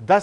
10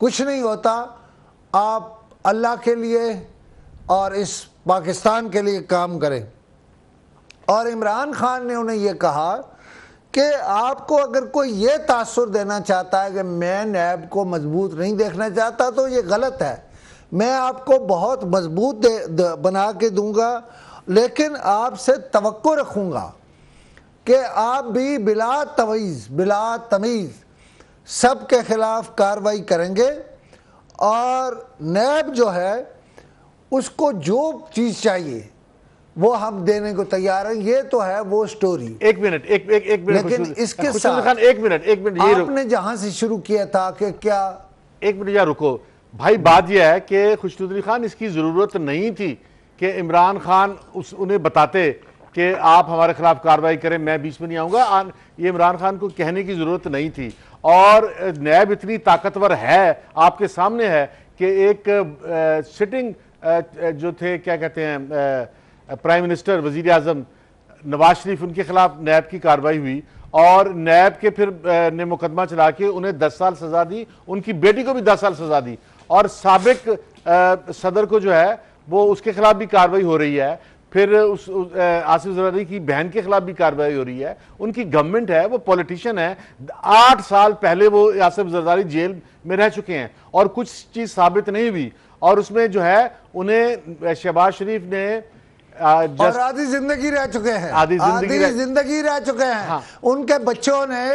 کچھ نہیں ہوتا. آپ اللہ کے لیے اور اس پاکستان کے لیے کام کریں. اور عمران خان نے انہیں یہ کہا کہ آپ کو اگر کوئی یہ تاثر دینا چاہتا ہے کہ میں نیب کو مضبوط نہیں دیکھنا چاہتا تو یہ غلط ہے. میں آپ کو بہت مضبوط بنا کے دوں گا، لیکن آپ سے توقع رکھوں گا کہ آپ بھی بلا تمیز سب کے خلاف کارروائی کریں گے، اور نیب جو ہے اس کو جو چیز چاہیے وہ ہم دینے کو تیار ہیں. یہ تو ہے وہ سٹوری. ایک منٹ لیکن اس کے ساتھ ایک منٹ آپ نے جہاں سے شروع کیا تھا کہ کیا، ایک منٹ یہاں رکو بھائی. بات یہ ہے کہ خوشنود علی خان اس کی ضرورت نہیں تھی کہ عمران خان انہیں بتاتے کہ آپ ہمارے خلاف کارروائی کریں، میں بیچ میں نہیں آؤں گا. یہ عمران خان کو کہنے کی ضرورت نہیں تھی. اور نیب اتنی طاقتور ہے، آپ کے سامنے ہے کہ ایک سٹنگ جو تھے کیا کہتے ہیں پرائم منسٹر وزیر اعظم نواز شریف، ان کے خلاف نیب کی کارروائی ہوئی اور نیب کے پھر نے مقدمہ چلا کے انہیں 10 سال سزا دی، ان کی بیٹی کو بھی 10 سال سزا دی، اور سابق صدر کو جو ہے وہ اس کے خلاف بھی کارروائی ہو رہی ہے. پھر آصف زرداری کی بہن کے خلاف بھی کارروائی ہو رہی ہے. ان کی گورنمنٹ ہے، وہ پولیٹیشین ہے. 8 سال پہلے وہ آصف زرداری جیل میں رہ چکے ہیں اور کچھ چیز ثابت نہیں ہوئی، اور اس میں جو ہے انہیں شہباز شریف نے اور آدھی زندگی رہ چکے ہیں، آدھی زندگی رہ چکے ہیں. ان کے بچوں نے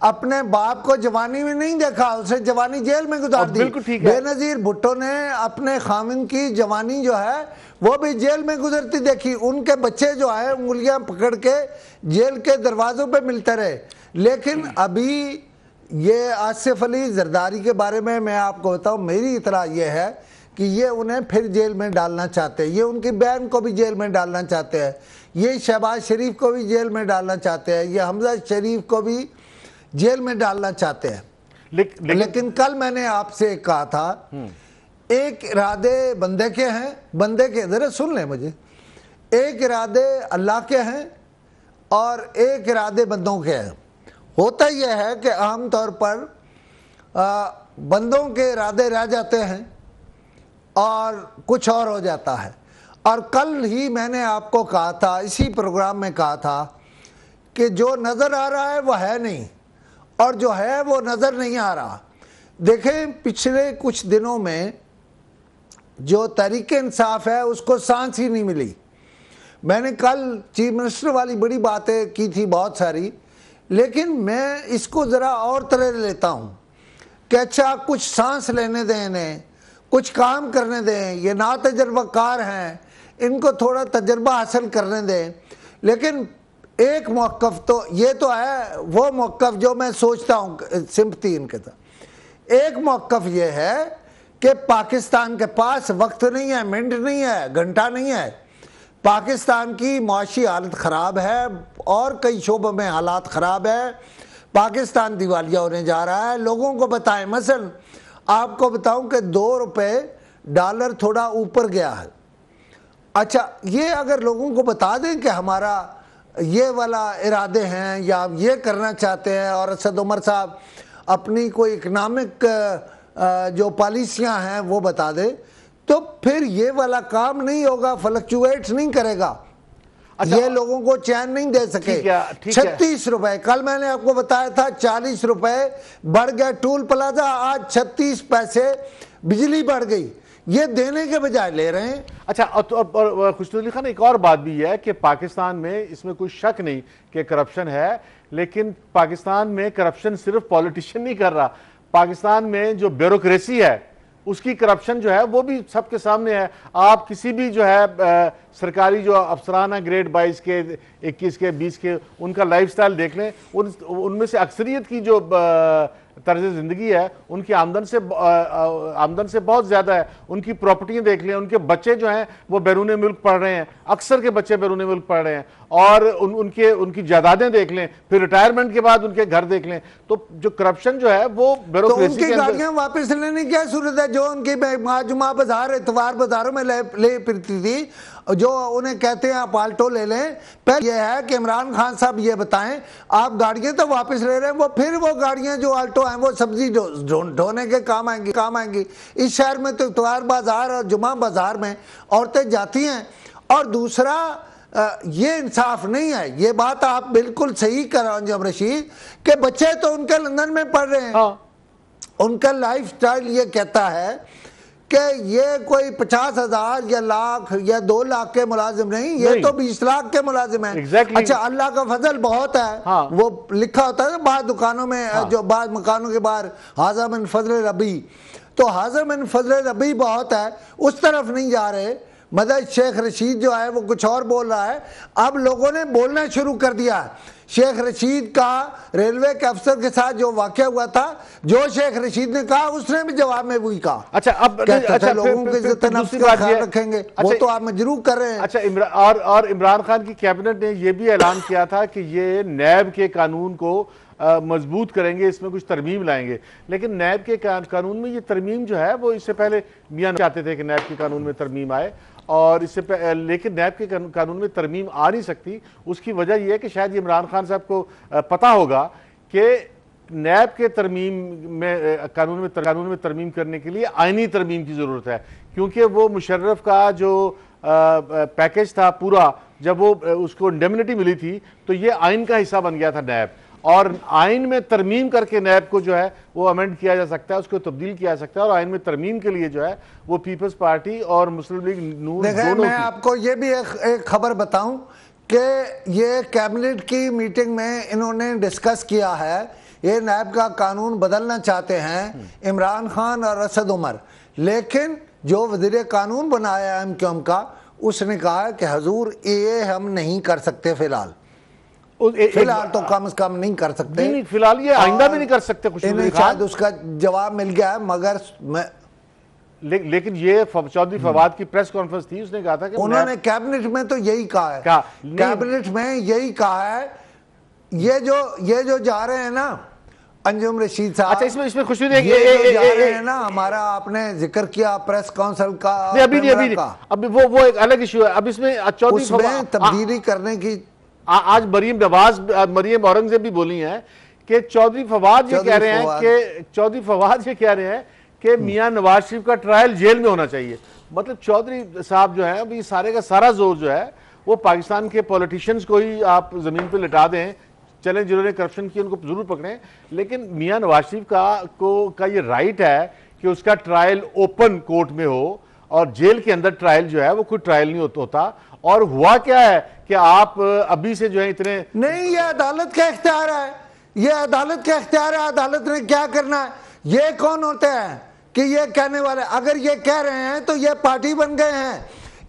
اپنے باپ کو جوانی میں نہیں دیکھا، اسے جوانی جیل میں گزار دی. بے نظیر بھٹو نے اپنے خامن کی جوانی جو ہے وہ بھی جیل میں گزرتی دیکھی. ان کے بچے جو ہے انگلیاں پکڑ کے جیل کے دروازوں پہ ملتے رہے. لیکن ابھی یہ آصف علی زرداری کے بارے میں آپ کو بتاؤں، میری اطلاع یہ ہے کہ یہ انہیں پھر جیل میں ڈالنا چاہتے ہیں. یہ ان کی بہن کو بھی جیل میں ڈالنا چاہتے ہیں، یہ شہباز شریف کو بھی جیل میں ڈالنا چاہتے ہیں، یہ حمزہ شریف کو بھی جیل میں ڈالنا چاہتے ہیں. لیکن کل میں نے آپ سے کہا تھا ایک ارادے بندے کے ہیں، بندے کے ذرا سن لیں مجھے، ایک ارادے اللہ کے ہیں اور ایک ارادے بندوں کے ہیں. ہوتا یہ ہے کہ عام طور پر بندوں کے ارادے رہ جاتے ہیں اور کچھ اور ہو جاتا ہے. اور کل ہی میں نے آپ کو کہا تھا، اسی پروگرام میں کہا تھا کہ جو نظر آ رہا ہے وہ ہے نہیں، اور جو ہے وہ نظر نہیں آ رہا. دیکھیں پچھلے کچھ دنوں میں جو تحریک انصاف ہے اس کو سانس ہی نہیں ملی. میں نے کل چیف منسٹر والی بڑی باتیں کی تھی بہت ساری، لیکن میں اس کو ذرا اور طرح لیتا ہوں کہ اچھا کچھ سانس لینے دیں انہیں، کچھ کام کرنے دیں. یہ ناتجربہ کار ہیں، ان کو تھوڑا تجربہ حاصل کرنے دیں. لیکن ایک موقف تو یہ تو ہے وہ موقف جو میں سوچتا ہوں سمپتی ان کے ساتھ. ایک موقف یہ ہے کہ پاکستان کے پاس وقت نہیں ہے، منٹ نہیں ہے، گھنٹہ نہیں ہے. پاکستان کی معاشی حالت خراب ہے اور کئی شعبوں میں حالات خراب ہے. پاکستان دیوالیہ ہونے جا رہا ہے. لوگوں کو بتائیں، مثلا آپ کو بتاؤں کہ $2 تھوڑا اوپر گیا ہے. اچھا یہ اگر لوگوں کو بتا دیں کہ ہمارا یہ والا ارادے ہیں یا یہ کرنا چاہتے ہیں، اور اسد عمر صاحب اپنی کوئی اکنامک جو پالیسیاں ہیں وہ بتا دیں، تو پھر یہ والا کام نہیں ہوگا، فلکچویٹ نہیں کرے گا. یہ لوگوں کو چین نہیں دے سکے. 36 روپے کل میں نے آپ کو بتایا تھا، 40 روپے بڑھ گیا ٹول پلازا، آج 36 پیسے بجلی بڑھ گئی. یہ دینے کے بجائے لے رہے ہیں. اچھا خوشنود علی خان ایک اور بات بھی ہے کہ پاکستان میں اس میں کوئی شک نہیں کہ کرپشن ہے، لیکن پاکستان میں کرپشن صرف پولیٹیشین نہیں کر رہا. پاکستان میں جو بیوروکریسی ہے اس کی کرپشن جو ہے وہ بھی سب کے سامنے ہے. آپ کسی بھی جو ہے سرکاری جو افسران ہیں گریڈ 22 کے 21 کے 20 کے، ان کا لائف سٹائل دیکھ لیں. ان میں سے اکثریت کی جو طرز زندگی ہے ان کی آمدن سے بہت زیادہ ہے. ان کی پراپرٹیاں دیکھ لیں. ان کے بچے جو ہیں وہ بیرون ملک پڑھ رہے ہیں، اکثر کے بچے بیرون ملک پڑھ رہے ہیں. اور ان کی جائیدادیں دیکھ لیں، پھر ریٹائرمنٹ کے بعد ان کے گھر دیکھ لیں. تو جو کرپشن جو ہے وہ بیوروکریسی کے اندر. تو ان کی گاڑیاں واپس لینے کی کیا صورت ہے جو ان کی جمعہ بازار اتوار بازاروں میں لے پھرتی تھی؟ جو انہیں کہتے ہیں آپ آلٹو لے لیں، پہلے یہ ہے کہ عمران خان صاحب یہ بتائیں آپ گاڑیاں تو واپس لے رہے ہیں، وہ پھر وہ گاڑیاں جو آلٹو ہیں وہ سبزی ڈھونے کے کام آئیں گی. اس شہر میں تو اتوار بازار اور جمعہ بازار میں عورتیں جاتی ہیں. اور دوسرا یہ انصاف نہیں ہے، یہ بات آپ بالکل صحیح کر رہے ہیں انجم رشید کہ بچے تو ان کے لندن میں پڑھ رہے ہیں، ان کا لائف سٹائل یہ کہتا ہے کہ یہ کوئی 50,000 یا لاکھ یا 2 لاکھ کے ملازم نہیں، یہ تو 20 لاکھ کے ملازم ہیں. اچھا اللہ کا فضل بہت ہے، وہ لکھا ہوتا ہے نا بعض دکانوں میں جو بعض مکانوں کے باہر ھذا من فضل ربی، تو ھذا من فضل ربی بہت ہے، اس طرف نہیں جا رہے. مدد شیخ رشید جو ہے وہ کچھ اور بول رہا ہے، اب لوگوں نے بولنا شروع کر دیا. شیخ رشید کا ریلوے کے افسر کے ساتھ جو واقعہ ہوا تھا، جو شیخ رشید نے کہا اس نے بھی جواب میں وہی کہا. اچھا اب لوگوں کے عزت نفس کا خیال رکھیں گے، وہ تو آپ مجروح کر رہے ہیں. اچھا اور عمران خان کی کیبنٹ نے یہ بھی اعلان کیا تھا کہ یہ نیب کے قانون کو مضبوط کریں گے، اس میں کچھ ترمیم لائیں گے. لیکن نیب کے قانون میں یہ ترمیم جو ہے وہ اس سے پہلے میاں چاہتے تھے کہ نیب کے قانون میں ترمیم آئے، اور اس سے لیکن نیب کے قانون میں ترمیم آ نہیں سکتی. اس کی وجہ یہ ہے کہ شاید عمران خان صاحب کو پتہ ہوگا کہ نیب کے قانون میں ترمیم کرنے کے لیے آئینی ترمیم کی ضرورت ہے، کیونکہ وہ مشرف کا جو پیکج تھا پورا، جب وہ اس کو انڈیمنٹی ملی تھی تو یہ آئین کا حصہ بن گیا تھا نیب، اور آئین میں ترمیم کر کے نیب کو جو ہے وہ امینڈ کیا جا سکتا ہے، اس کو تبدیل کیا جا سکتا ہے. اور آئین میں ترمیم کے لیے جو ہے وہ پیپلز پارٹی اور مسلم لیگ نون دیکھیں میں آپ کو یہ بھی ایک خبر بتاؤں کہ یہ کیبنٹ کی میٹنگ میں انہوں نے ڈسکس کیا ہے، یہ نیب کا قانون بدلنا چاہتے ہیں عمران خان اور اسد عمر، لیکن جو وزیر قانون بنایا ہے ایم کیو ایم کا، اس نے کہا کہ حضور یہ ہم نہیں کر سکتے فی الحال تو کم از کم نہیں کر سکتے، فی الحال یہ آئندہ بھی نہیں کر سکتے. انہیں شاید اس کا جواب مل گیا ہے، مگر لیکن یہ چودھری فواد کی پریس کانفرنس تھی، اس نے کہا تھا کہ انہوں نے کیبنٹ میں تو یہی کہا ہے، کیبنٹ میں یہی کہا ہے. یہ جو جا رہے ہیں نا انجم رشید صاحب، اچھا اس میں خوشی یہ جو جا رہے ہیں نا، ہمارا آپ نے ذکر کیا پریس کونسل کا، ابھی وہ ایک الگ ایشو ہے. اب اس میں چودھری فواد تبدیلی کرنے کی، آج مریم اورنگزیب بھی بولی ہیں کہ چودھری فواد یہ کہہ رہے ہیں کہ میاں نواز شریف کا ٹرائل جیل میں ہونا چاہیے. مطلب چودھری صاحب جو ہے ابھی سارے کا سارا زور جو ہے وہ پاکستان کے پولیٹیشنز کو ہی آپ زمین پہ لٹا دیں، چلیں جنہوں نے کرپشن کی ان کو ضرور پکڑیں، لیکن میاں نواز شریف کا یہ رائٹ ہے کہ اس کا ٹرائل اوپن کورٹ میں ہو، اور جیل کے اندر ٹرائل جو ہے وہ کوئی ٹرائل نہیں ہوتا. اور ہوا کیا ہے کہ آپ ابھی سے جو ہے اتنے نہیں، یہ عدالت کا اختیار ہے، یہ عدالت کا اختیار ہے، عدالت نے کیا کرنا ہے. یہ کون ہوتے ہیں کہ یہ کہنے والے؟ اگر یہ کہہ رہے ہیں تو یہ پارٹی بن گئے ہیں.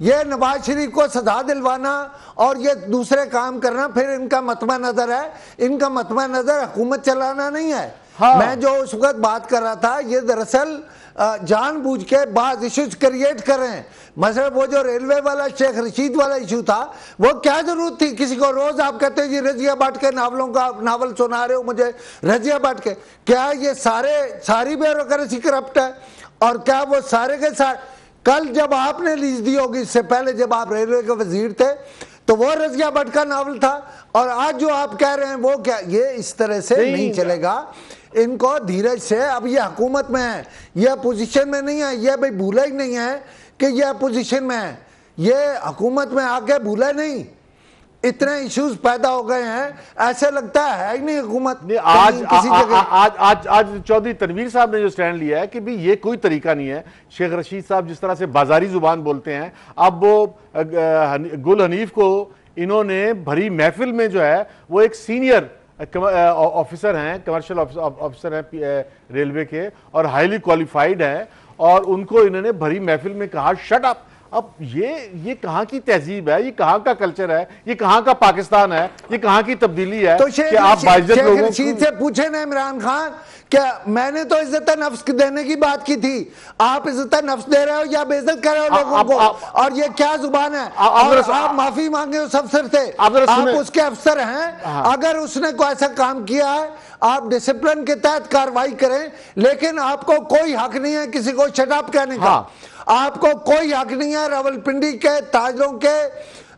یہ نواز شریف کو سزا دلوانا اور یہ دوسرے کام کرنا پھر ان کا مطمع نظر ہے. ان کا مطمع نظر حکومت چلانا نہیں ہے. میں جو اس وقت بات کر رہا تھا، یہ دراصل جان بوجھ کے بعض ایشوز کریٹ کر رہے ہیں. مثلا وہ جو ریلوے والا شیخ رشید والا ایشو تھا، وہ کیا ضرورت تھی؟ کسی کو روز آپ کہتے ہیں جی رضیہ بٹ کے ناول سنا رہے ہو مجھے، رضیہ بٹ کے کیا یہ ساری بیوروکریسی کرپٹ ہے؟ اور کیا وہ سارے کے سارے کل جب آپ نے لیز دی ہوگی، اس سے پہلے جب آپ ریلوے کے وزیر تھے تو وہ رضیہ بٹ کا ناول تھا، اور آج جو آپ کہہ رہے ہیں وہ کیا؟ یہ اس طرح سے نہیں چلے گا. ان کو دھیرج سے، اب یہ حکومت میں ہے، یہ اپوزیشن میں نہیں ہے. یہ بھائی بھولا ہی نہیں ہے کہ یہ اپوزیشن میں ہے، یہ حکومت میں آ کے بھولا نہیں. اتنے ایشوز پیدا ہو گئے ہیں، ایسے لگتا ہے ہی نہیں حکومت. آج چودھری تنویر صاحب نے جو سٹینڈ لیا ہے کہ بھی یہ کوئی طریقہ نہیں ہے. شیخ رشید صاحب جس طرح سے بازاری زبان بولتے ہیں، اب وہ گل حنیف کو انہوں نے بھری محفل میں جو ہے وہ ایک سینئر آفیسر ہیں، کمرشل آفیسر ہیں ریلوے کے، اور ہائیلی کوالیفائیڈ ہیں، اور ان کو انہوں نے بھری محفل میں کہا شٹ اپ. اب یہ کہاں کی تہذیب ہے؟ یہ کہاں کا کلچر ہے؟ یہ کہاں کا پاکستان ہے؟ یہ کہاں کی تبدیلی ہے کہ آپ باعزت لوگوں کو؟ شیخ رشید سے پوچھیں نا عمران خان کہ میں نے تو عزت نفس دینے کی بات کی تھی، آپ عزت نفس دے رہے ہو یا بے عزت کر رہے ہو لوگوں کو، اور یہ کیا زبان ہے؟ اور آپ معافی مانگے اس افسر سے، آپ اس کے افسر ہیں، اگر اس نے کوئی ایسا کام کیا ہے آپ ڈسپلن کے تحت کارروائی کریں، لیکن آپ کو کوئی حق نہیں ہے کسی کو شٹ اپ کہنے کا، آپ کو کوئی حق نہیں ہے راولپنڈی کے تاجروں کے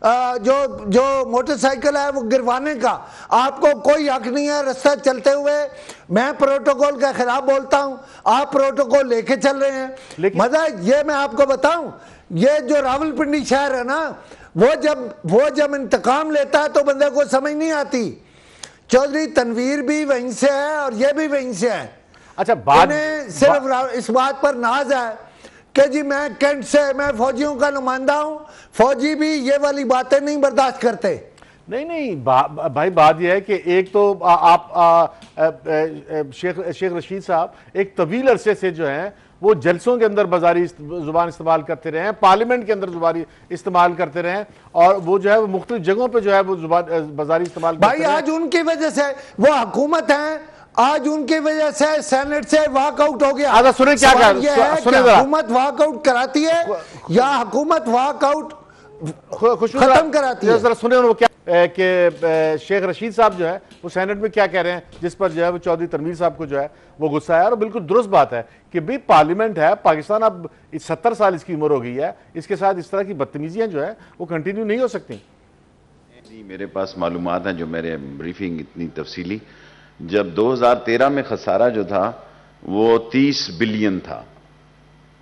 جو موٹر سائیکل ہے وہ گروانے کا، آپ کو کوئی حق نہیں ہے رستہ چلتے ہوئے، میں پروٹوکول کے خلاف بولتا ہوں، آپ پروٹوکول لے کے چل رہے ہیں۔ مزہ یہ میں آپ کو بتاؤں، یہ جو راولپنڈی شہر ہے نا، وہ جب انتقام لیتا ہے تو بندے کو سمجھ نہیں آتی۔ چودھری تنویر بھی وہیں سے ہے اور یہ بھی وہیں سے ہے۔ اچھا، انہیں صرف اس بات پر ناز ہے کہ جی میں کینٹ سے، میں فوجیوں کا نمائندہ ہوں، فوجی بھی یہ والی باتیں نہیں برداشت کرتے۔ نہیں بھائی، بات یہ ہے کہ ایک تو آپ شیخ رشید صاحب ایک طویل عرصے سے جو ہیں وہ جلسوں کے اندر بازاری زبان استعمال کرتے رہے ہیں، پارلیمنٹ کے اندر زبان استعمال کرتے رہے ہیں، اور وہ جو ہے وہ مختلف جگہوں پہ جو ہے وہ زبان بازاری استعمال کرتے رہے ہیں۔ بھائی آج ان کی وجہ سے وہ حکومت ہیں، آج ان کی وجہ سے سینٹ سے واک آؤٹ ہو گیا۔ سنیں کیا سوال یہ ہے کہ حکومت واک آؤٹ کراتی ہے یا حکومت واک آؤٹ ختم کراتی ہے؟ ذرا سنیں وہ کیا کہ شیخ رشید صاحب جو ہے وہ سینٹ میں کیا کہہ رہے ہیں، جس پر جو ہے وہ چودھری تنویر صاحب کو جو ہے وہ غصہ ہے، اور بالکل درست بات ہے کہ بھی پارلیمنٹ ہے پاکستان، اب 70 سال اس کی عمر ہو گئی ہے، اس کے ساتھ اس طرح کی بدتمیزیاں جو ہے وہ کنٹینیو نہیں ہو سکتی۔ میرے پاس معلومات ہیں جو میرے بریفنگ اتنی تفصیلی، جب 2013 میں خسارہ جو تھا وہ 30 بلین تھا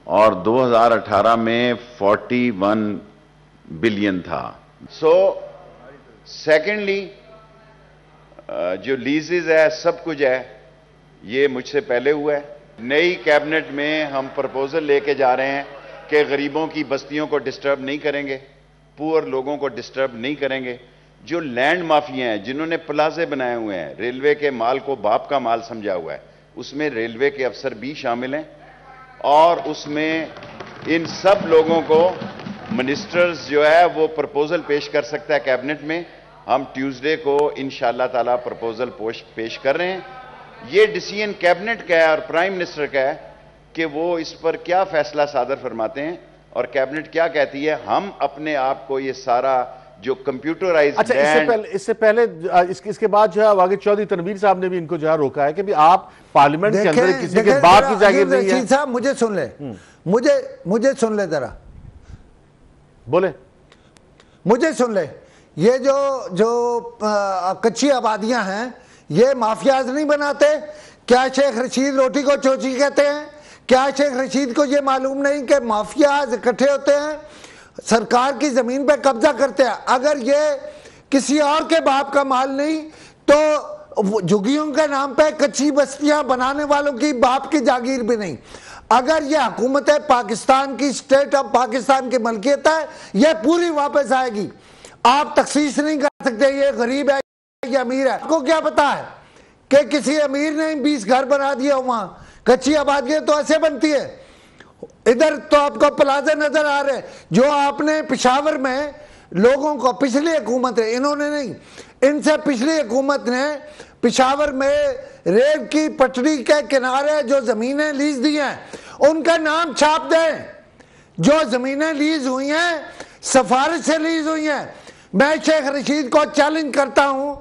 اور 2018 میں 41 بلین تھا۔ سیکنڈلی جو لیزز ہے سب کچھ ہے یہ مجھ سے پہلے ہوا ہے۔ نئی کیبنٹ میں ہم پرپوزل لے کے جا رہے ہیں کہ غریبوں کی بستیوں کو ڈسٹرب نہیں کریں گے، پور لوگوں کو ڈسٹرب نہیں کریں گے۔ جو لینڈ مافیا ہیں جنہوں نے پلازے بنائے ہوئے ہیں، ریلوے کے مال کو باپ کا مال سمجھا ہوا ہے، اس میں ریلوے کے افسر بھی شامل ہیں، اور اس میں ان سب لوگوں کو منسٹرز جو ہے وہ پرپوزل پیش کر سکتا ہے کیبنٹ میں۔ ہم ٹیوزڈے کو انشاءاللہ تعالی پرپوزل پیش کر رہے ہیں۔ یہ ڈیسیژن کیبنٹ کا ہے اور پرائم منسٹر کا ہے کہ وہ اس پر کیا فیصلہ صادر فرماتے ہیں اور کیبنٹ کیا کہتی ہے۔ ہم اپنے آپ کو یہ سارا جو کمپیوٹرائز اس سے پہلے اس کے بعد جو ہے آگے چودھری تنویر صاحب نے بھی ان کو جو ہے روکا ہے کہ بھی آپ پارلیمنٹ کے اندر کسی کے باپ کی جاگیر نہیں ہے۔ رشید صاحب مجھے سن لے، مجھے سن لے ذرا، بولے مجھے سن لے۔ یہ جو کچی آبادیاں ہیں یہ مافیاز نہیں بناتے؟ کیا شیخ رشید روٹی کو چوچی کہتے ہیں؟ کیا شیخ رشید کو یہ معلوم نہیں کہ مافیاز اکٹھے ہوتے ہیں، سرکار کی زمین پہ قبضہ کرتے ہیں؟ اگر یہ کسی اور کے باپ کا مال نہیں تو جھگیوں کے نام پہ کچی بستیاں بنانے والوں کی باپ کی جاگیر بھی نہیں۔ اگر یہ حکومت پاکستان کی، اسٹیٹ آف پاکستان کی ملکیت ہے، یہ پوری واپس آئے گی۔ آپ تخصیص نہیں کر سکتے یہ غریب ہے یہ امیر ہے۔ آپ کو کیا پتا ہے کہ کسی امیر نے 20 گھر بنا دیا وہاں؟ کچی آبادیاں تو ایسے بنتی ہے۔ ادھر تو آپ کو پلازے نظر آ رہے جو آپ نے پشاور میں لوگوں کو، پچھلی حکومت ہے، انہوں نے نہیں، ان سے پچھلی حکومت نے پشاور میں ریل کی پٹری کے کنارے جو زمینیں لیز دی ہیں ان کا نام چھاپ دیں۔ جو زمینیں لیز ہوئی ہیں سفارش سے لیز ہوئی ہیں، میں شیخ رشید کو چیلنج کرتا ہوں،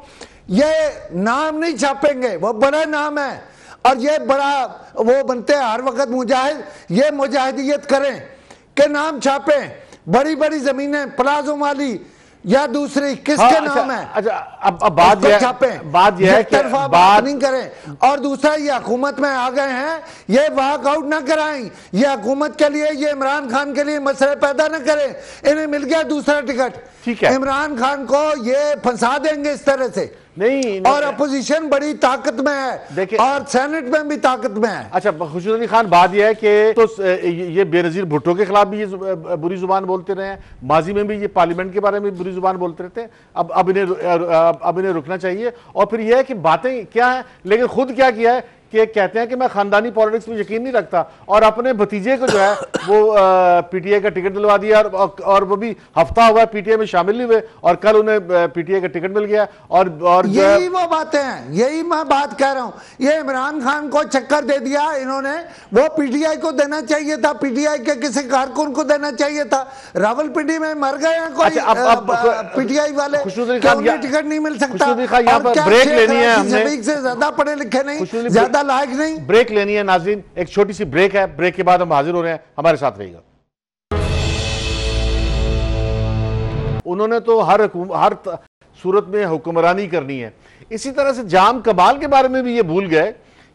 یہ نام نہیں چھاپیں گے، وہ بڑا نام ہے اور یہ بڑا وہ بنتے ہیں ہر وقت مجاہد، یہ مجاہدیت کریں کہ نام چھاپیں۔ بڑی بڑی زمینیں پلازوں والی یا دوسری کس کے نام ہے؟ اب بات یہ ہے کہ بات نہیں کریں۔ اور دوسرا یہ حکومت میں آ گئے ہیں، یہ واک آؤٹ نہ کرائیں، یہ حکومت کے لیے، یہ عمران خان کے لیے مسئلے پیدا نہ کریں۔ انہیں مل گیا دوسرا ٹکٹ، عمران خان کو یہ پھنسا دیں گے اس طرح سے نہیں، اور اپوزیشن بڑی طاقت میں ہے اور سینٹ میں بھی طاقت میں ہے۔ اچھا خورشید علی خان، بات یہ ہے کہ تو یہ بے نظیر بھٹو کے خلاف بھی یہ بری زبان بولتے رہے ہیں، ماضی میں بھی یہ پارلیمنٹ کے بارے میں بری زبان بولتے رہتے ہیں، اب انہیں رکنا چاہیے۔ اور پھر یہ ہے کہ باتیں کیا ہیں لیکن خود کیا کیا ہے کہ کہتے ہیں کہ میں خاندانی پالیٹکس میں یقین نہیں رکھتا اور اپنے بھتیجے کو جو ہے وہ پی ٹی آئی کا ٹکٹ دلوا دیا اور وہ بھی ہفتہ ہوا پی ٹی آئی میں شامل نہیں ہوئے اور کل انہیں پی ٹی آئی کا ٹکٹ مل گیا اور یہی وہ باتیں ہیں, یہی میں بات کہہ رہا ہوں. یہ عمران خان کو چکر دے دیا انہوں نے, وہ پی ٹی آئی کو دینا چاہیے تھا, پی ٹی آئی کے کسی کارکن کو دینا چاہیے تھا. راول پنڈی میں مر گئے ہیں کوئی پی ٹی آئی والے کہ انہیں ٹکٹ نہیں مل سکتا, اور کیا شیخ راشد شفیق سے زیادہ پڑھے لکھے نہیں, زیادہ لائق نہیں. بریک لینی ہے ناظرین, ایک چھوٹی سی بریک ہے, بریک کے بعد ہم حاضر ہو رہے ہیں, ہمارے ساتھ رہیے گا. انہوں نے تو ہر صورت میں حکمرانی کرنی ہے. اسی طرح سے جام کمال کے بارے میں بھی یہ بھول گئے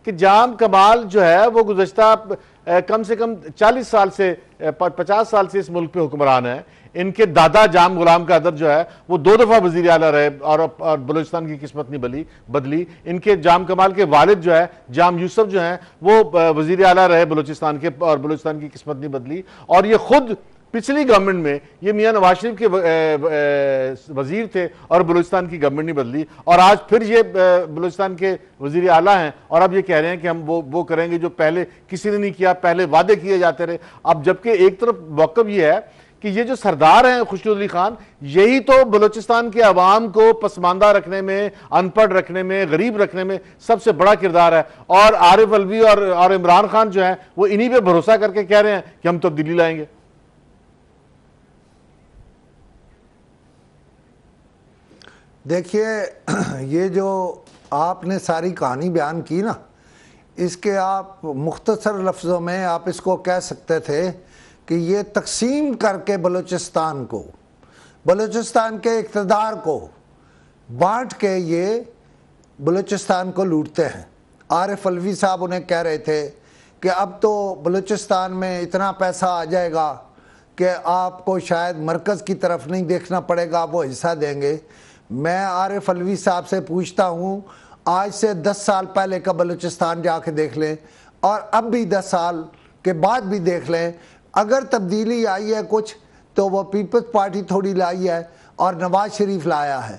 کہ جام کمال جو ہے وہ گزشتہ کم سے کم 40 سال سے 50 سال سے اس ملک پہ حکمران ہے. ان کے دادا جام غلام قادر جو ہے وہ 2 دفعہ وزیر اعلیٰ رہے اور بلوچستان کی قسمت نہیں بدلی. ان کے جام کمال کے والد جو ہے جام یوسف جو ہیں وہ وزیر اعلیٰ رہے بلوچستان کے اور بلوچستان کی قسمت نہیں بدلی. اور یہ خود پچھلی گورنمنٹ میں یہ میاں نواز شریف کے وزیر تھے اور بلوچستان کی گورنمنٹ نہیں بدلی, اور آج پھر یہ بلوچستان کے وزیر اعلیٰ ہیں اور اب یہ کہہ رہے ہیں کہ ہم وہ کریں گے جو پہلے کسی نے نہیں کیا, پہلے وعدے کیے جاتے رہے. اب جبکہ ایک طرف موقف یہ ہے کہ یہ جو سردار ہیں خوشنود علی خان, یہی تو بلوچستان کے عوام کو پسماندہ رکھنے میں, ان پڑھ رکھنے میں, غریب رکھنے میں سب سے بڑا کردار ہے. اور عارف علوی اور عمران خان جو ہیں وہ انہی پہ بھروسہ کر کے کہہ رہے ہیں کہ ہم تبدیلی لائیں گے. دیکھیے یہ جو آپ نے ساری کہانی بیان کی نا, اس کے آپ مختصر لفظوں میں آپ اس کو کہہ سکتے تھے کہ یہ تقسیم کر کے بلوچستان کو, بلوچستان کے اقتدار کو بانٹ کے یہ بلوچستان کو لوٹتے ہیں. عارف علوی صاحب انہیں کہہ رہے تھے کہ اب تو بلوچستان میں اتنا پیسہ آ جائے گا کہ آپ کو شاید مرکز کی طرف نہیں دیکھنا پڑے گا, وہ حصہ دیں گے. میں عارف علوی صاحب سے پوچھتا ہوں, آج سے 10 سال پہلے کا بلوچستان جا کے دیکھ لیں اور اب بھی 10 سال کے بعد بھی دیکھ لیں, اگر تبدیلی آئی ہے کچھ تو وہ پیپلز پارٹی تھوڑی لائی ہے اور نواز شریف لایا ہے.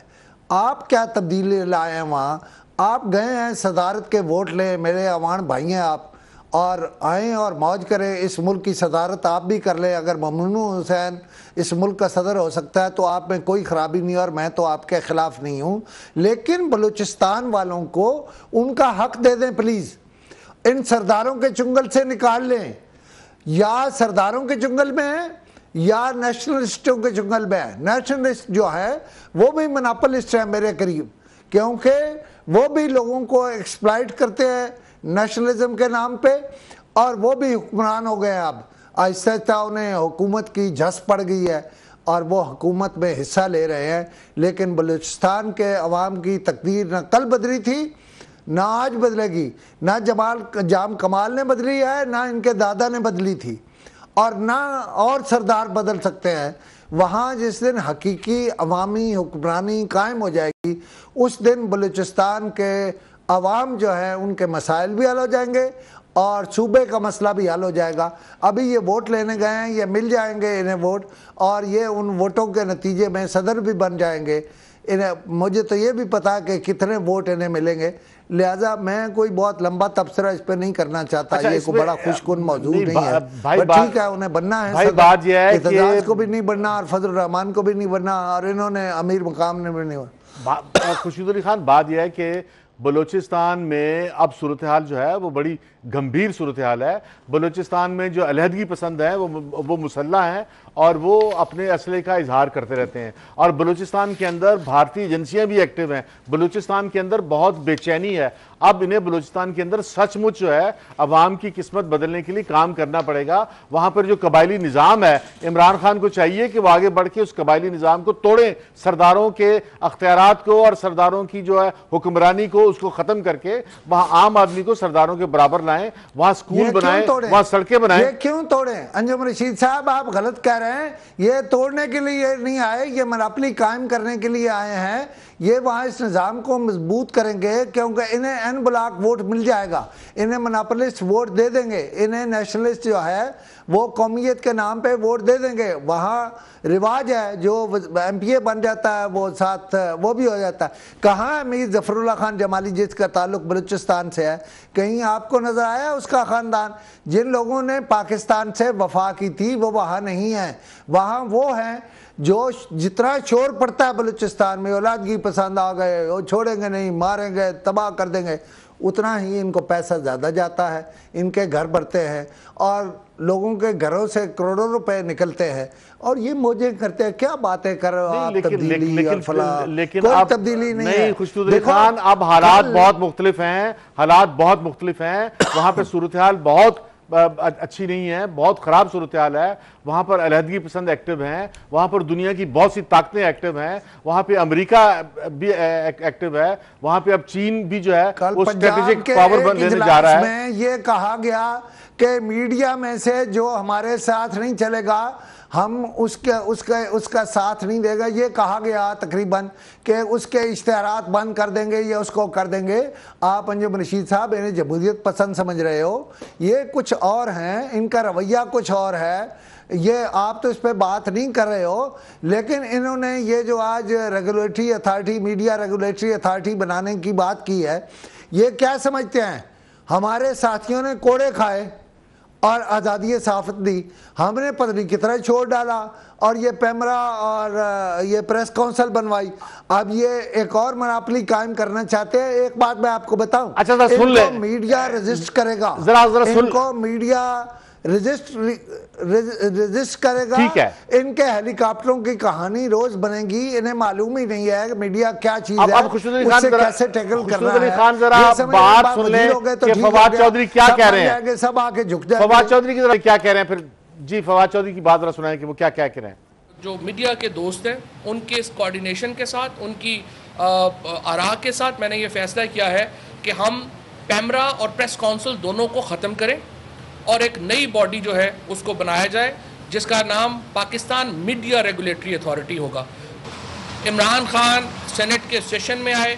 آپ کیا تبدیلی لائے ہیں وہاں؟ آپ گئے ہیں صدارت کے ووٹ لیں, میرے عوام بھائی ہیں آپ, اور آئیں اور موج کریں. اس ملک کی صدارت آپ بھی کر لیں. اگر ممنون حسین اس ملک کا صدر ہو سکتا ہے تو آپ میں کوئی خرابی نہیں, اور میں تو آپ کے خلاف نہیں ہوں, لیکن بلوچستان والوں کو ان کا حق دے دیں پلیز. ان سرداروں کے چنگل سے نکال لیں, یا سرداروں کے چنگل میں ہیں یا نیشنلسٹوں کے چنگل میں ہیں. نیشنلسٹ جو ہے وہ بھی مناپلسٹ ہیں میرے قریب, کیونکہ وہ بھی لوگوں کو ایکسپلائٹ کرتے ہیں نیشنلزم کے نام پہ, اور وہ بھی حکمران ہو گئے ہیں. اب آہستہ آہستہ انہیں حکومت کی جھس پڑ گئی ہے اور وہ حکومت میں حصہ لے رہے ہیں. لیکن بلوچستان کے عوام کی تقدیر نہ کل بدلی تھی نہ آج بدلے گی, نہ جام کمال نے بدلی ہے, نہ ان کے دادا نے بدلی تھی, اور نہ اور سردار بدل سکتے ہیں. وہاں جس دن حقیقی عوامی حکمرانی قائم ہو جائے گی, اس دن بلوچستان کے عوام جو ہے ان کے مسائل بھی حل ہو جائیں گے اور صوبے کا مسئلہ بھی حل ہو جائے گا. ابھی یہ ووٹ لینے گئے ہیں, یہ مل جائیں گے انہیں ووٹ, اور یہ ان ووٹوں کے نتیجے میں صدر بھی بن جائیں گے. مجھے تو یہ بھی پتا کہ کتنے ووٹ انہیں ملیں گے, لہٰذا میں کوئی بہت لمبا تبصرہ اس پہ نہیں کرنا چاہتا. یہ کوئی بڑا خوش کن موضوع نہیں ہے, ٹھیک ہے انہیں بننا ہے, اعتزاز کو بھی نہیں بننا اور فضل الرحمان کو بھی نہیں بننا, اور انہوں نے امیر مقام نے بھی نہیں بننا. خوشنود علی خان, بات یہ ہے کہ بلوچستان میں اب صورتحال جو ہے وہ بڑی گمبھیر صورتحال ہے. بلوچستان میں جو علیحدگی پسند ہیں وہ مسلح ہیں اور وہ اپنے اسلحے کا اظہار کرتے رہتے ہیں, اور بلوچستان کے اندر بھارتی ایجنسیاں بھی ایکٹیو ہیں. بلوچستان کے اندر بہت بے چینی ہے. اب انہیں بلوچستان کے اندر سچ مچ جو ہے عوام کی قسمت بدلنے کے لیے کام کرنا پڑے گا. وہاں پر جو قبائلی نظام ہے, عمران خان کو چاہیے کہ وہ آگے بڑھ کے اس قبائلی نظام کو توڑیں, سرداروں کے اختیارات کو اور سرداروں کی جو ہے حکمرانی کو اس کو ختم کر کے وہاں عام آدمی کو سرداروں کے برابر لائیں, وہاں سکول بنائیں, وہاں سڑکیں بنائیں. یہ کیوں توڑیں انجم رشید صاحب, آپ غلط کہہ رہے ہیں. یہ توڑنے کے لیے نہیں آئے, یہ مناپلی قائم کرنے کے لیے آئے ہیں. یہ وہاں اس نظام کو مضبوط کریں گے، کیونکہ انہیں این بلاک ووٹ مل جائے گا، انہیں مناپلسٹ ووٹ دے دیں گے، انہیں نیشنلسٹ جو ہے وہ قومیت کے نام پہ ووٹ دے دیں گے۔ وہاں رواج ہے جو ایم پی اے بن جاتا ہے وہ ساتھ وہ بھی ہو جاتا ہے۔ کہاں امیر ظفر اللہ خان جمالی جس کا تعلق بلوچستان سے ہے؟ کہیں آپ کو نظر آیا اس کا خاندان؟ جن لوگوں نے پاکستان سے وفا کی تھی وہ وہاں نہیں ہیں، وہاں وہ ہیں جو جتنا شور پڑتا ہے بلوچستان میں اولادگی پسند آ گئے، وہ چھوڑیں گے نہیں، ماریں گے، تباہ کر دیں گے، اتنا ہی ان کو پیسہ زیادہ جاتا ہے، ان کے گھر بڑھتے ہیں اور لوگوں کے گھروں سے کروڑوں روپے نکلتے ہیں اور یہ موجیں کرتے ہیں۔ کیا باتیں کر رہے ہو آپ تبدیلی اور فلاں، کوئی تبدیلی نہیں ہے۔ خوشنود علی خان، اب حالات بہت مختلف ہیں، حالات بہت مختلف ہیں، وہاں پہ صورتحال بہت اچھی نہیں ہے، بہت خراب صورتحال ہے، وہاں پر علیحدگی پسند ایکٹیو ہیں، وہاں پر دنیا کی بہت سی طاقتیں ایکٹیو ہیں، وہاں پہ امریکہ بھی ایکٹیو ہے، وہاں پہ اب چین بھی جو ہے وہ اسٹریٹجک پاور لینے جا رہا ہے۔ میں یہ کہا گیا کہ میڈیا میں سے جو ہمارے ساتھ نہیں چلے گا ہم اس کا ساتھ نہیں دے گا، یہ کہا گیا تقریباً کہ اس کے اشتہارات بند کر دیں گے یا اس کو کر دیں گے۔ آپ انجم رشید صاحب انہیں جمہوریت پسند سمجھ رہے ہو، یہ کچھ اور ہیں، ان کا رویہ کچھ اور ہے، یہ آپ تو اس پہ بات نہیں کر رہے ہو، لیکن انہوں نے یہ جو آج regulatory authority, media regulatory authority بنانے کی بات کی ہے، یہ کیا سمجھتے ہیں؟ ہمارے ساتھیوں نے کوڑے کھائے اور آزادی صحافت دی، ہم نے پتہ نہیں کتنا چھوڑ ڈالا اور یہ پیمرا اور یہ پریس کونسل بنوائی، اب یہ ایک اور مناپلی قائم کرنا چاہتے ہیں۔ ایک بات میں آپ کو بتاؤں، ان کو میڈیا ریزسٹ کرے گا، ان کو میڈیا ریزسٹ کرے گا، ان کے ہیلی کاپٹروں کی کہانی روز بنے گی، انہیں معلوم ہی نہیں ہے کہ میڈیا کیا چیز ہے، اس سے کیسے ٹیکل کرنا ہے۔ ذرا بات سن لیں کہ فواد چودھری کیا کہہ رہے ہیں، سب آ کے جھک جائیں گے۔ فواد چودھری کی ذرا کیا کہہ رہے ہیں، پھر جی فواد چودھری کی بات ذرا سنائیں کہ وہ کیا کہہ رہے ہیں۔ جو میڈیا کے دوست ہیں ان کے اس کوارڈینیشن کے ساتھ، ان کی آراء کے ساتھ میں نے یہ فیصلہ کیا ہے کہ ہم پیمرا اور پریس کونسل دونوں کو ختم کریں اور ایک نئی باڈی جو ہے اس کو بنایا جائے جس کا نام پاکستان میڈیا ریگولیٹری اتھارٹی ہوگا۔ عمران خان سینٹ کے سیشن میں آئے،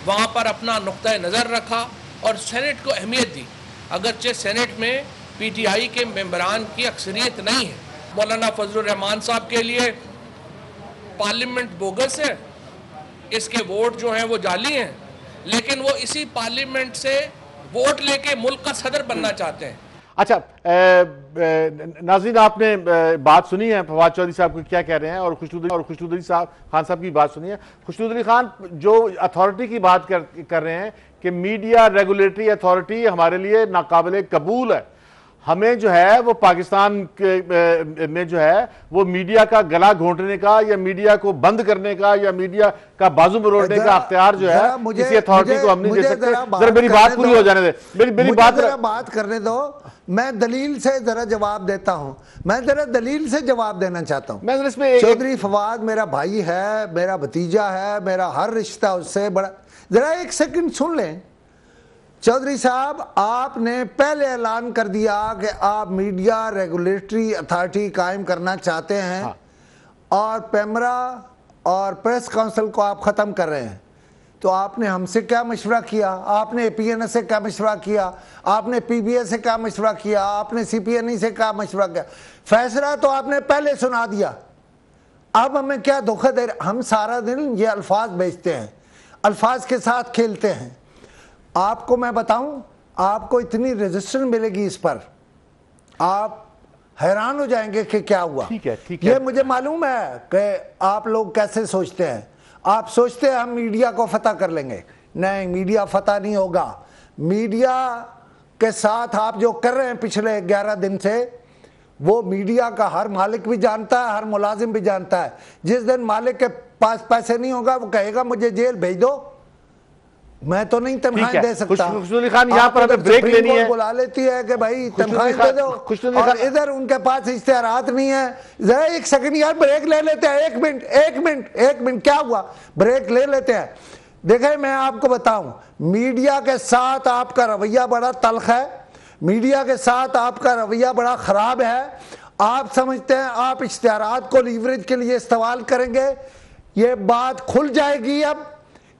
وہاں پر اپنا نقطہ نظر رکھا اور سینٹ کو اہمیت دی، اگرچہ سینٹ میں پی ٹی آئی کے ممبران کی اکثریت نہیں ہے۔ مولانا فضل الرحمان صاحب کے لیے پارلیمنٹ بوگس ہے، اس کے ووٹ جو ہیں وہ جعلی ہیں، لیکن وہ اسی پارلیمنٹ سے ووٹ لے کے ملک کا صدر بننا چاہتے ہیں۔ اچھا ناظرین، آپ نے بات سنی ہے فواد چودھری صاحب کو کیا کہہ رہے ہیں اور خوشنود علی خان صاحب کی بات سنی ہے۔ خوشنود علی خان جو اتھارٹی کی بات کر رہے ہیں کہ میڈیا ریگولیٹری اتھارٹی ہمارے لیے ناقابل قبول ہے، ہمیں جو ہے وہ پاکستان میں جو ہے وہ میڈیا کا گلا گھونٹنے کا یا میڈیا کو بند کرنے کا یا میڈیا کا بازو مروڑنے کا اختیار جو ہے کسی اتھارٹی کو ہم نہیں دے سکتے۔ ذرا میری بات پوری ہو جانے دے، میری بات کرنے دو، میں دلیل سے ذرا جواب دیتا ہوں، میں ذرا دلیل سے جواب دینا چاہتا ہوں۔ چودھری فواد میرا بھائی ہے، میرا بھتیجا ہے، میرا ہر رشتہ اس سے بڑا۔ ذرا ایک سیکنڈ سن لیں چودھری صاحب، آپ نے پہلے اعلان کر دیا کہ آپ میڈیا ریگولیٹری اتھارٹی قائم کرنا چاہتے ہیں اور پیمرا اور پریس کونسل کو آپ ختم کر رہے ہیں، تو آپ نے ہم سے کیا مشورہ کیا؟ آپ نے پی این ایس سے کیا مشورہ کیا؟ آپ نے پی بی ایس سے کیا مشورہ کیا؟ آپ نے سی پی این ای سے کیا مشورہ کیا؟ فیصلہ تو آپ نے پہلے سنا دیا، اب ہمیں کیا دھوکہ دے رہے؟ ہم سارا دن یہ الفاظ بیچتے ہیں، الفاظ کے ساتھ کھیلتے ہیں۔ آپ کو میں بتاؤں، آپ کو اتنی ریزسٹنس ملے گی اس پر، آپ حیران ہو جائیں گے کہ کیا ہوا۔ یہ مجھے معلوم ہے کہ آپ لوگ کیسے سوچتے ہیں، آپ سوچتے ہیں ہم میڈیا کو فتح کر لیں گے، نہیں، میڈیا فتح نہیں ہوگا۔ میڈیا کے ساتھ آپ جو کر رہے ہیں پچھلے 11 دن سے، وہ میڈیا کا ہر مالک بھی جانتا ہے، ہر ملازم بھی جانتا ہے۔ جس دن مالک کے پاس پیسے نہیں ہوگا وہ کہے گا مجھے جیل بھیج دو، میں تو نہیں تنخواہیں دے سکتا۔ خوشنود علی خان، یہاں پر ہمیں بریک لینی ہے، بلا لیتی ہے کہ بھائی تنخواہیں دے دو، اور ادھر ان کے پاس اشتہارات نہیں ہے۔ ذرا ایک سیکنڈ یار بریک لے لیتے ہیں، ایک منٹ کیا ہوا، بریک لے لیتے ہیں۔ دیکھیں میں آپ کو بتاؤں، میڈیا کے ساتھ آپ کا رویہ بڑا تلخ ہے، میڈیا کے ساتھ آپ کا رویہ بڑا خراب ہے۔ آپ سمجھتے ہیں آپ اشتہارات کو لیوریج کے لیے استعمال کریں گے، یہ بات کھل جائے گی اب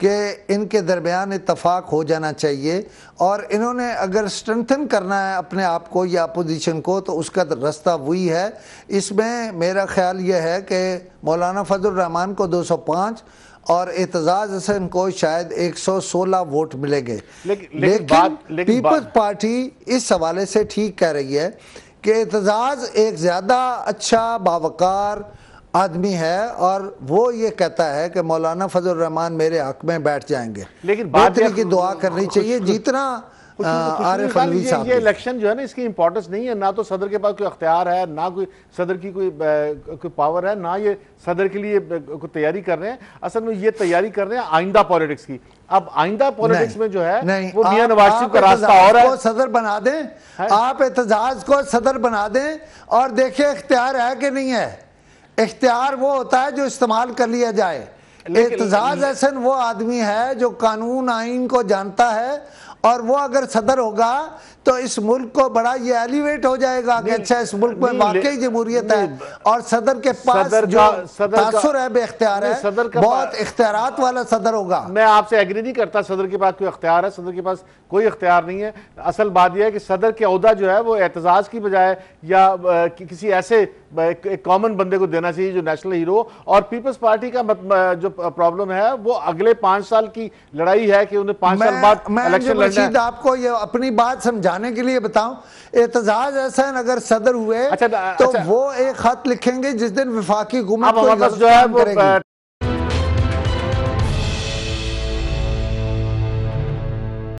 کہ ان کے درمیان اتفاق ہو جانا چاہیے، اور انہوں نے اگر اسٹرنتھن کرنا ہے اپنے آپ کو یا اپوزیشن کو تو اس کا راستہ وہی ہے۔ اس میں میرا خیال یہ ہے کہ مولانا فضل الرحمان کو 205 اور اعتزاز حسن کو شاید 116 ووٹ ملیں گے، لیکن پیپلز پارٹی اس حوالے سے ٹھیک کہہ رہی ہے کہ اعتزاز ایک زیادہ اچھا باوقار آدمی ہے، اور وہ یہ کہتا ہے کہ مولانا فضل الرحمان میرے حق میں بیٹھ جائیں گے، لیکن بہتری کی دعا کرنی چاہیے جتنا عارف علوی صاحب۔ یہ الیکشن جو ہے نا، اس کی امپورٹنس نہیں ہے، نہ تو صدر کے پاس کوئی اختیار ہے، نہ کوئی صدر کی کوئی پاور ہے، نہ یہ صدر کے لیے کوئی تیاری کر رہے ہیں۔ اصل میں یہ تیاری کر رہے ہیں آئندہ پولیٹکس کی۔ اب آئندہ پولیٹکس میں جو ہے وہ میاں نواز شریف کا راستہ اور ہے۔ آپ صدر بنا دیں، آپ اعتزاز کو صدر بنا دیں اور دیکھیں اختیار ہے کہ نہیں ہے۔ اختیار وہ ہوتا ہے جو استعمال کر لیا جائے۔ اعتزاز حسن وہ آدمی ہے جو قانون آئین کو جانتا ہے، اور وہ اگر صدر ہوگا تو اس ملک کو بڑا یہ ایلیویٹ ہو جائے گا کہ اچھا اس ملک میں واقعی جمہوریت ہے، اور صدر کے پاس جو تاثر ہے بے اختیار ہے، بہت اختیارات والا صدر ہوگا۔ میں آپ سے ایگری نہیں کرتا صدر کے پاس کوئی اختیار ہے، صدر کے پاس کوئی اختیار نہیں ہے۔ اصل بات یہ ہے کہ صدر کے عہدہ جو ہے وہ اعتزاز کی بجائے یا کسی ایسے ایک کامن بندے کو دینا چاہیے جو نیشنل ہیرو۔ اور پیپلز پارٹی کا جو پرابلم ہے وہ اگلے 5 سال کی لڑائی ہے کہ انہیں 5 سال بعد الیکشن لڑنا ہے۔ میں آپ کو یہ اپنی بات سمجھانے کے لیے بتاؤں، اعتزاز حسن اگر صدر ہوئے تو وہ ایک خط لکھیں گے جس دن وفاقی حکومت کو